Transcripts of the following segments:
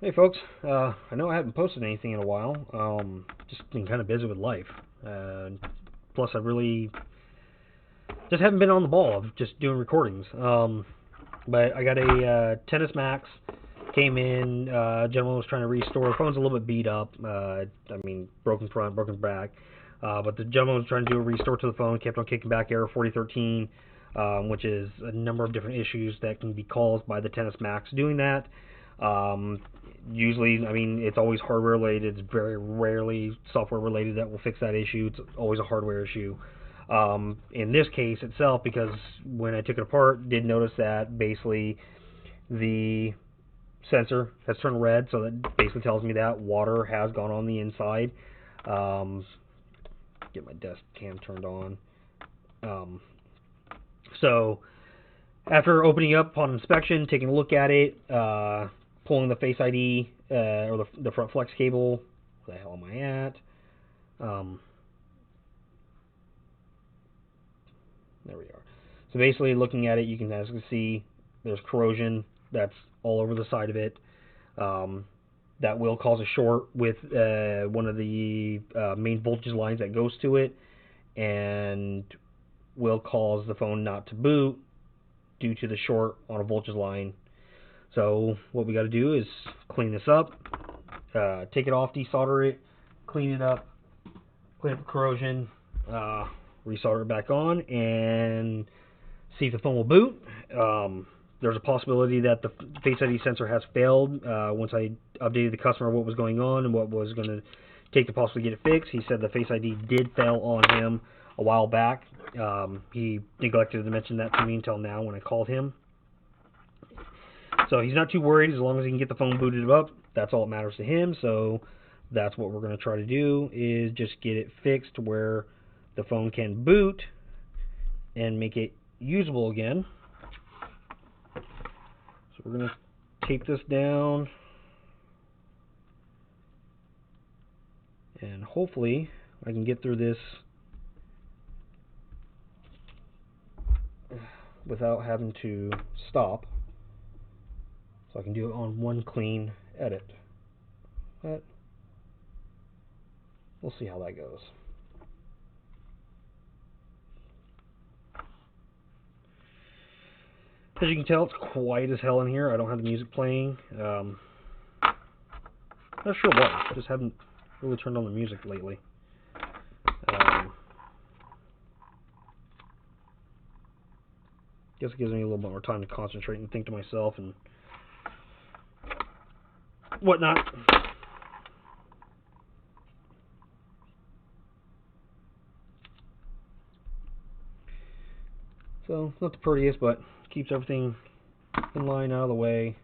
Hey folks, I know I haven't posted anything in a while. Just been kind of busy with life. Plus, I really just haven't been on the ball of just doing recordings. But I got a Tennis Max. Came in. Gentleman was trying to restore. The phone's a little bit beat up. Broken front, broken back. But the gentleman was trying to do a restore to the phone. Kept on kicking back error 4013, which is a number of different issues that can be caused by the Tennis Max doing that. Um, Usually, it's always hardware related. It's very rarely software related that will fix that issue. It's always a hardware issue. In this case itself, because when I took it apart, did notice that basically the sensor has turned red, so that basically tells me that water has gone on the inside. Um, get my desk cam turned on. Um, so after opening up upon inspection, taking a look at it, pulling the Face ID or the front flex cable. Where the hell am I at? There we are. So basically, looking at it, you can actually see there's corrosion that's all over the side of it. That will cause a short with one of the main voltage lines that goes to it, and will cause the phone not to boot due to the short on a voltage line. So what we got to do is clean this up, take it off, desolder it, clean it up, clean up the corrosion, resolder it back on, and see if the phone will boot. There's a possibility that the Face ID sensor has failed. Once I updated the customer what was going on and what was going to take to possibly get it fixed, he said the Face ID did fail on him a while back. He neglected to mention that to me until now when I called him. So he's not too worried as long as he can get the phone booted up. That's all that matters to him. So that's what we're going to try to do, is just get it fixed to where the phone can boot and make it usable again. So we're going to tape this down, and hopefully I can get through this without having to stop, so I can do it on one clean edit. But we'll see how that goes. As you can tell, it's quiet as hell in here. I don't have the music playing. Not sure why. Just haven't really turned on the music lately. Guess it gives me a little bit more time to concentrate and think to myself and whatnot. So, not the prettiest, but keeps everything in line, out of the way.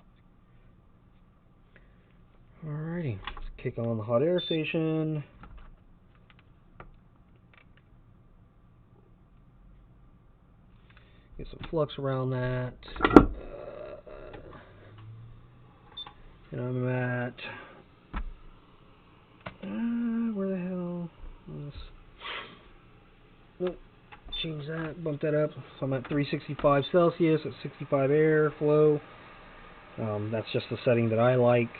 Alrighty, let's kick on the hot air station. Get some flux around that. And I'm at... where the hell is... Nope. Change that, bump that up. So I'm at 365 Celsius at 65 air flow. That's just the setting that I like.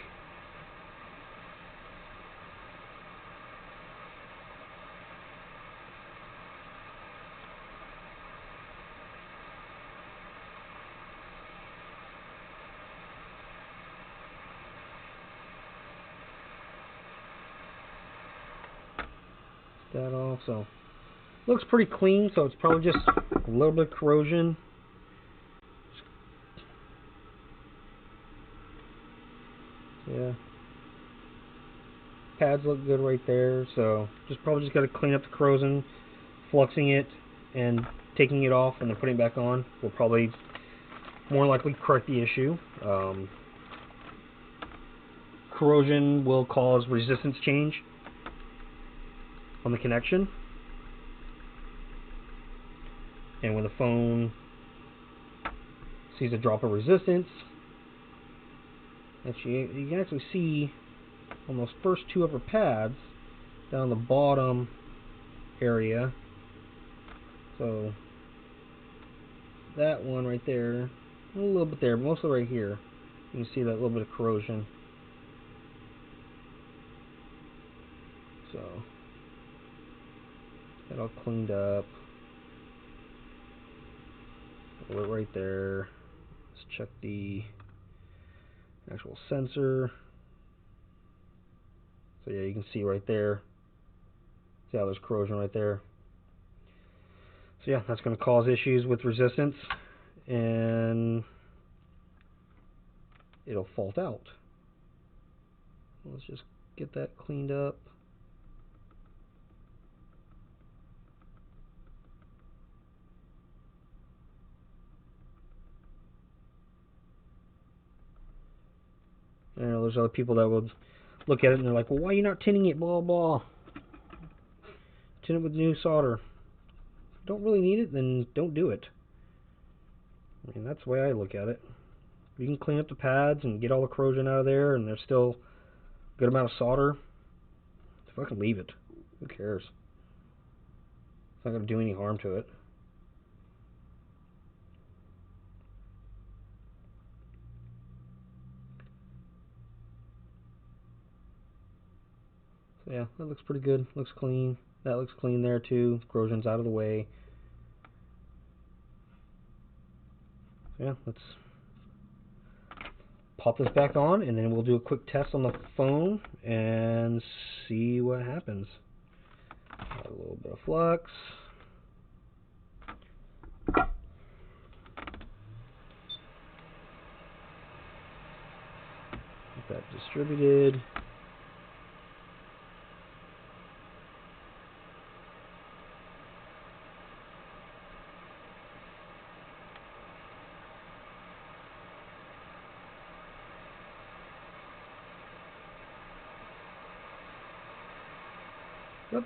That off, so looks pretty clean, so it's probably just a little bit of corrosion. Yeah, pads look good right there, so probably just got to clean up the corrosion, fluxing it and taking it off and then putting it back on will probably more likely correct the issue. Corrosion will cause resistance change on the connection, and when the phone sees a drop of resistance, you can actually see on those first two upper pads down the bottom area. So that one right there, a little bit there, but mostly right here, you can see that little bit of corrosion. So, get all cleaned up. Put it right there. Let's check the actual sensor. So yeah, you can see right there. See how there's corrosion right there. So yeah, that's going to cause issues with resistance, and it'll fault out. Let's just get that cleaned up. You know, there's other people that would look at it and they're like, well, why are you not tinning it, blah, blah. Tin it with new solder. Don't really need it, then don't do it. I mean, that's the way I look at it. You can clean up the pads and get all the corrosion out of there, and there's still a good amount of solder. Fucking leave it. Who cares? It's not going to do any harm to it. So yeah, that looks pretty good. Looks clean. That looks clean there too. Corrosion's out of the way. So yeah, let's pop this back on, and then we'll do a quick test on the phone and see what happens. Got a little bit of flux. Get that distributed. Yep.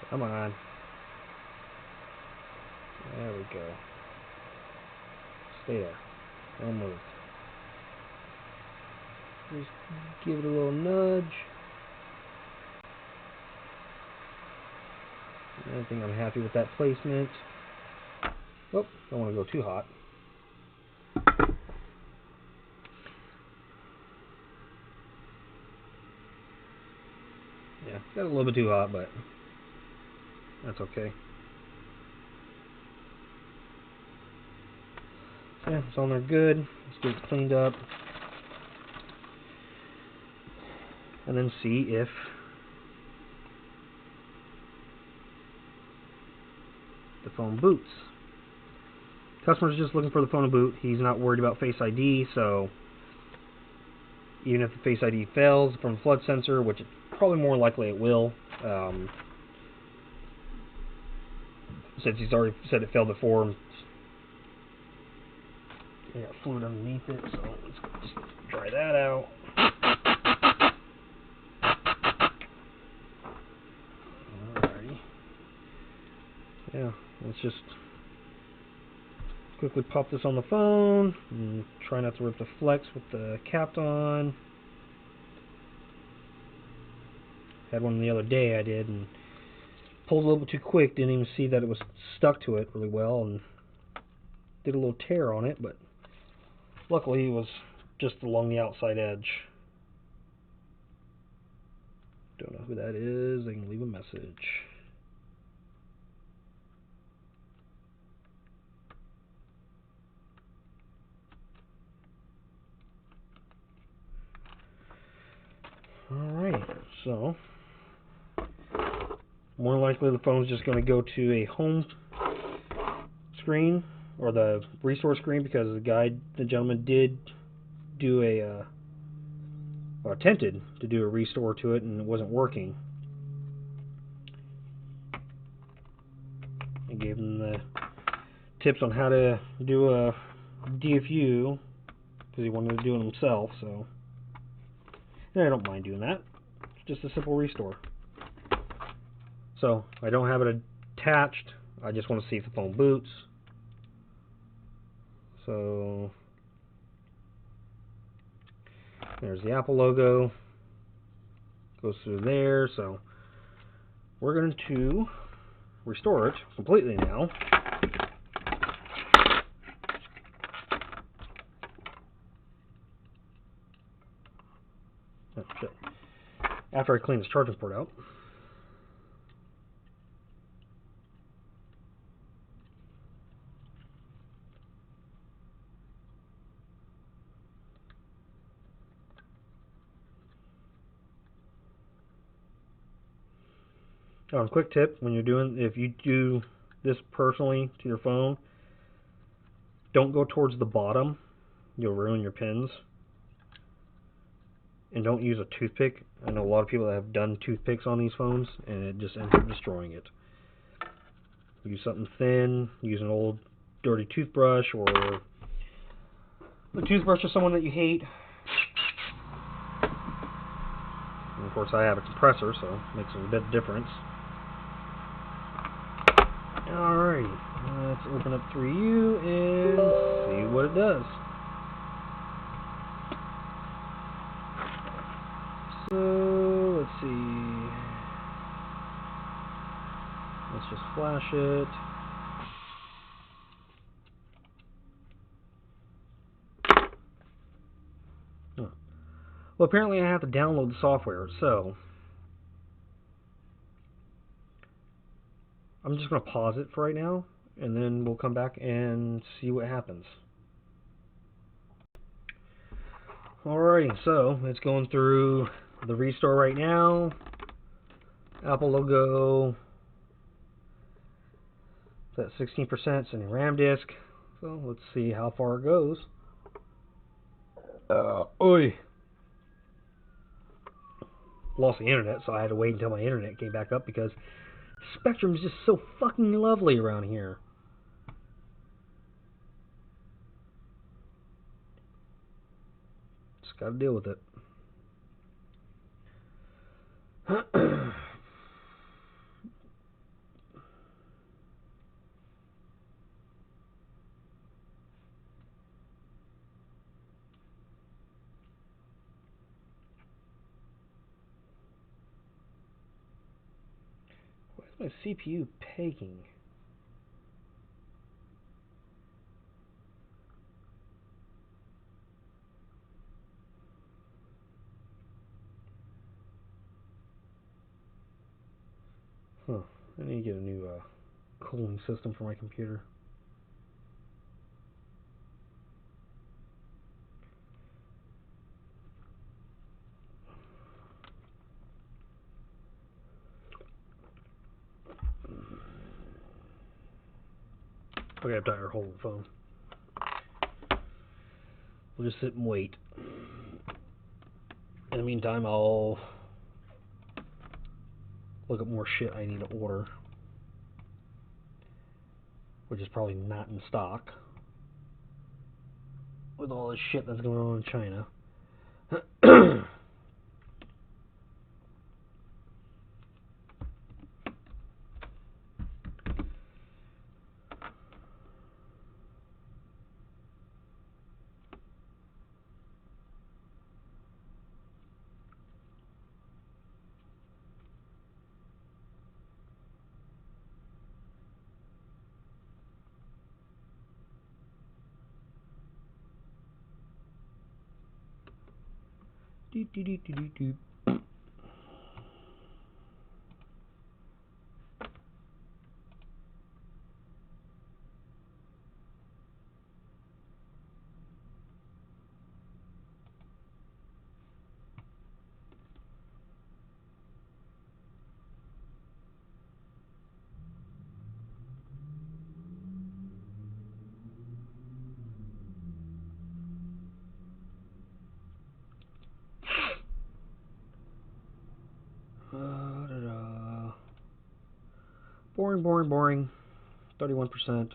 Come on. There we go. Stay there. Don't move. Just give it a little nudge. I think I'm happy with that placement. Oh, don't want to go too hot. Yeah, got a little bit too hot, but that's okay. So yeah, it's on there good. Let's get it cleaned up. And then see if the phone boots. Customer's just looking for the phone to boot. He's not worried about Face ID, so even if the Face ID fails from the flood sensor, which probably more likely it will, since he's already said it failed before. I got fluid underneath it, so let's just dry that out. Alrighty. Yeah, let's just quickly pop this on the phone and try not to rip the flex with the cap on. Had one the other day I did, and pulled a little bit too quick, didn't even see that it was stuck to it really well, and did a little tear on it, but luckily it was just along the outside edge. Don't know who that is. They can leave a message. Alright, so more likely the phone's just going to go to a home screen or the resource screen, because the gentleman did do or attempted to do a restore to it and it wasn't working. I gave him the tips on how to do a DFU because he wanted to do it himself, so and I don't mind doing that. It's just a simple restore. So I don't have it attached. I just want to see if the phone boots. So there's the Apple logo. Goes through there. So we're going to restore it completely now. after I clean this charging port out. Quick tip, when you're doing, if you do this personally to your phone, don't go towards the bottom. You'll ruin your pins. And don't use a toothpick. I know a lot of people that have done toothpicks on these phones, and it just ends up destroying it. Use something thin. Use an old dirty toothbrush, or a toothbrush of someone that you hate. And of course, I have a compressor, so it makes a bit of difference. Alrighty, let's open up 3U and see what it does. So, let's see. Let's just flash it. Huh. Well, apparently I have to download the software, so I'm just going to pause it for right now, and then we'll come back and see what happens. Alrighty, so it's going through the restore right now. Apple logo. That's 16%, sending RAM disk. So let's see how far it goes. Oi! Lost the internet, so I had to wait until my internet came back up because Spectrum is just so fucking lovely around here. Just gotta deal with it. Why is my CPU pegging? Huh. I need to get a new cooling system for my computer. Okay, I'm tired of holding the phone. We'll just sit and wait. In the meantime, I'll look up more shit I need to order, which is probably not in stock with all this shit that's going on in China. Boring, boring, boring. 31%.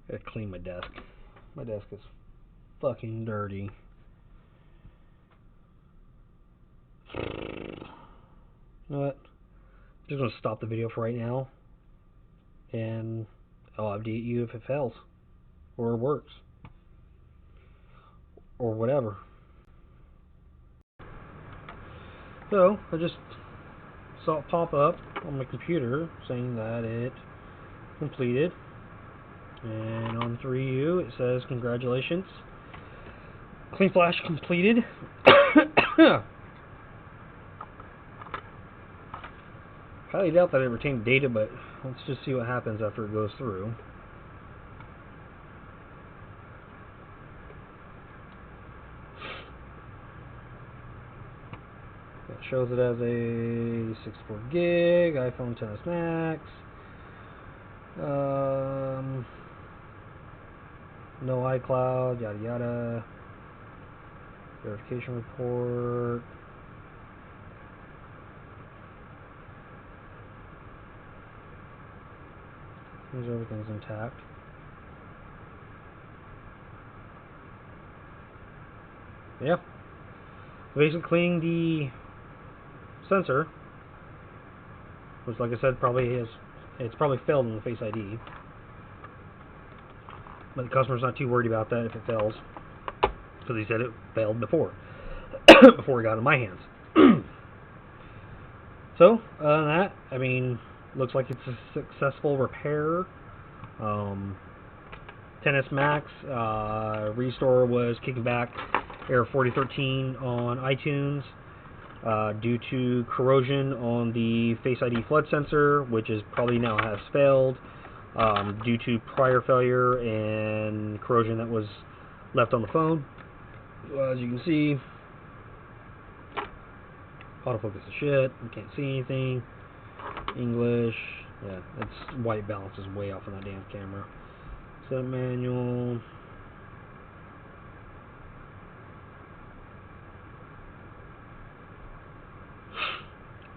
Gotta clean my desk. My desk is fucking dirty. You know what? I'm just gonna stop the video for right now and I'll update you if it fails or works or whatever. So I just saw it pop up on my computer saying that it completed, and on 3U it says congratulations, Clean Flash completed. Highly doubt that it retained data, but let's just see what happens after it goes through. It shows it as a 64 gig iPhone XS Max. No iCloud, yada yada. Verification report. Seems everything's intact. Yeah. Basically cleaning the sensor, which, like I said, it's probably failed in the Face ID. But the customer's not too worried about that if it fails, because he said it failed before, before it got in my hands. So, that, I mean, looks like it's a successful repair. 10s Max restore was kicking back error 4013 on iTunes due to corrosion on the Face ID flood sensor, which is probably now has failed due to prior failure and corrosion that was left on the phone. As you can see, autofocus is shit. You can't see anything. English, yeah, its white balance is way off on that damn camera. Set manual.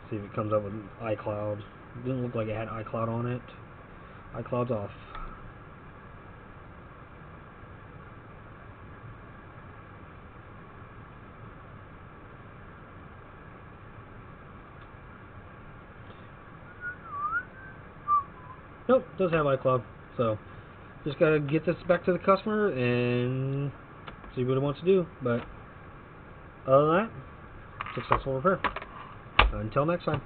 See if it comes up with iCloud. Didn't look like it had iCloud on it. iCloud's off. Nope, does have iCloud. So just gotta get this back to the customer and see what it wants to do. But other than that, successful repair. Until next time.